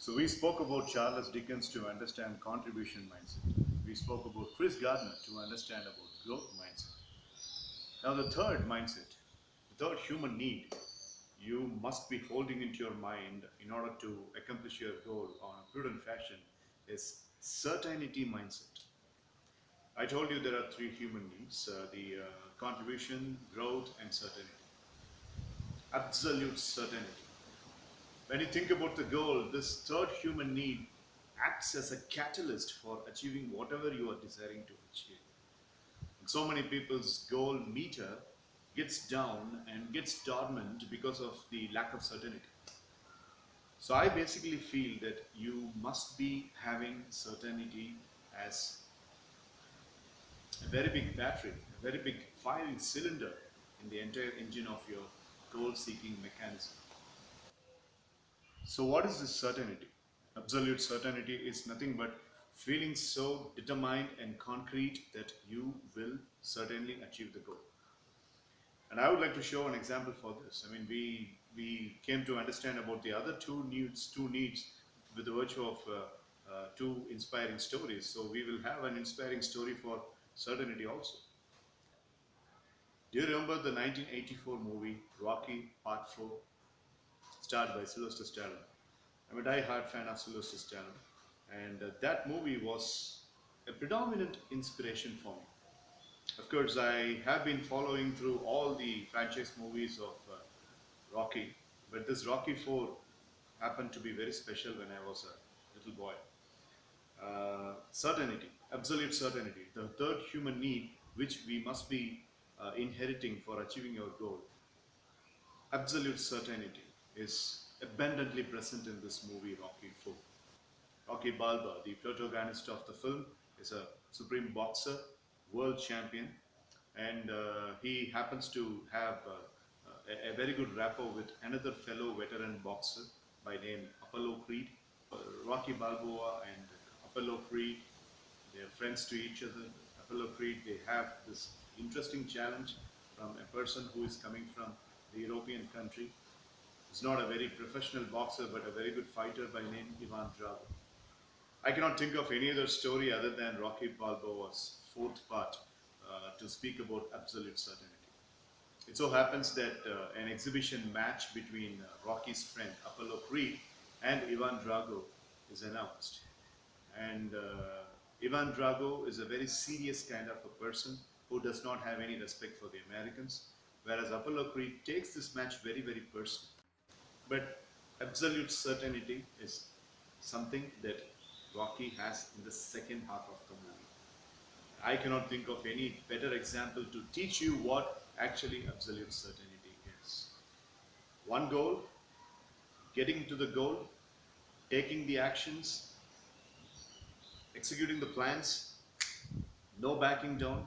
So we spoke about Charles Dickens to understand contribution mindset. We spoke about Chris Gardner to understand about growth mindset. Now the third mindset, the third human need you must be holding into your mind in order to accomplish your goal on a prudent fashion is certainty mindset. I told you there are three human needs, the contribution, growth and certainty. Absolute certainty. When you think about the goal, this third human need acts as a catalyst for achieving whatever you are desiring to achieve. And so many people's goal meter gets down and gets dormant because of the lack of certainty. So I basically feel that you must be having certainty as a very big battery, a very big firing cylinder in the entire engine of your goal seeking mechanism. So, what is this certainty? Absolute certainty is nothing but feeling so determined and concrete that you will certainly achieve the goal. And I would like to show an example for this. I mean, we came to understand about the other two needs with the virtue of two inspiring stories. So we will have an inspiring story for certainty also. Do you remember the 1984 movie Rocky Part 4, starred by Sylvester Stallone? I'm a die-hard fan of Sylvester Stallone, and that movie was a predominant inspiration for me. Of course, I have been following through all the franchise movies of Rocky, but this Rocky 4 happened to be very special when I was a little boy. Certainty, absolute certainty, the third human need which we must be inheriting for achieving our goal. Absolute certainty is abundantly present in this movie Rocky 4. Rocky Balboa, the protagonist of the film, is a supreme boxer, world champion, and he happens to have a very good rapport with another fellow veteran boxer by name Apollo Creed. Rocky Balboa and Apollo Creed, they are friends to each other. Apollo Creed, they have this interesting challenge from a person who is coming from the European country. He's not a very professional boxer, but a very good fighter by name Ivan Drago. I cannot think of any other story other than Rocky Balboa's fourth part to speak about absolute certainty. It so happens that an exhibition match between Rocky's friend Apollo Creed and Ivan Drago is announced. And Ivan Drago is a very serious kind of a person who does not have any respect for the Americans, whereas Apollo Creed takes this match very, very personally. But absolute certainty is something that Rocky has in the second half of the movie. I cannot think of any better example to teach you what actually absolute certainty is. One goal, getting to the goal, taking the actions, executing the plans, no backing down,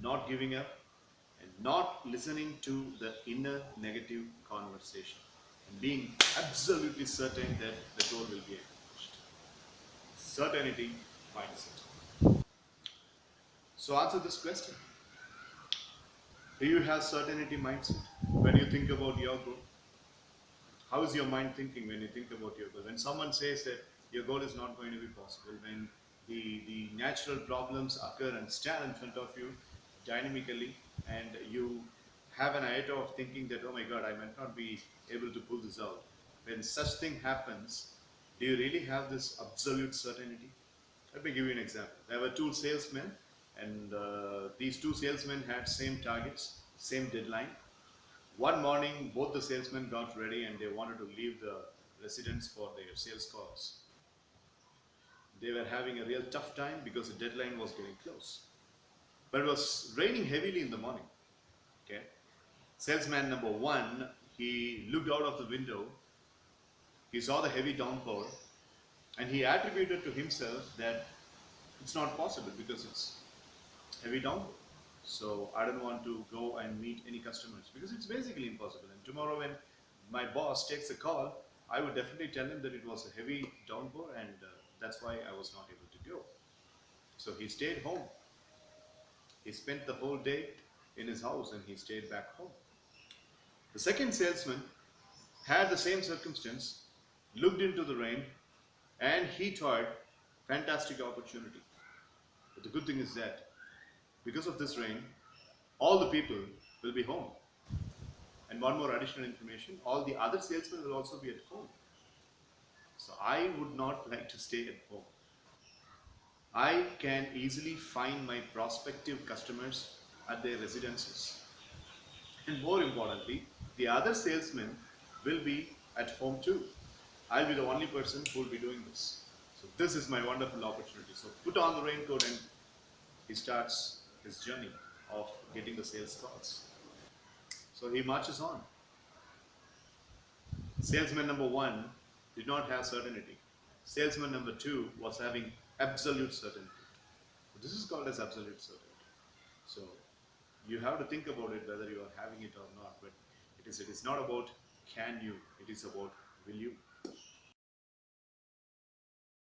not giving up, and not listening to the inner negative conversation, and being absolutely certain that the goal will be accomplished. Certainty mindset. So answer this question. Do you have certainty mindset when you think about your goal? How is your mind thinking when you think about your goal? When someone says that your goal is not going to be possible, when the natural problems occur and stand in front of you dynamically, and you have an iota of thinking that, oh my God, I might not be able to pull this out. When such thing happens, do you really have this absolute certainty? Let me give you an example. There were two salesmen, and these two salesmen had same targets, same deadline. One morning, both the salesmen got ready and they wanted to leave the residence for their sales calls. They were having a real tough time because the deadline was getting close. But it was raining heavily in the morning. Okay, salesman number one, he looked out of the window. He saw the heavy downpour, and he attributed to himself that it's not possible because it's heavy downpour. So I don't want to go and meet any customers because it's basically impossible. And tomorrow when my boss takes a call, I would definitely tell him that it was a heavy downpour, and that's why I was not able to go. So he stayed home. He spent the whole day in his house and he stayed back home. The second salesman had the same circumstance, looked into the rain, And he thought, fantastic opportunity. But the good thing is that because of this rain, all the people will be home. And one more additional information, all the other salesmen will also be at home. So I would not like to stay at home. I can easily find my prospective customers at their residences. And more importantly, the other salesmen will be at home too. I'll be the only person who will be doing this. So this is my wonderful opportunity. So put on the raincoat and he starts his journey of getting the sales calls. So he marches on. Salesman number one did not have certainty. Salesman number two was having absolute certainty. This is called as absolute certainty. So you have to think about it whether you are having it or not. But it is not about can you, it is about will you.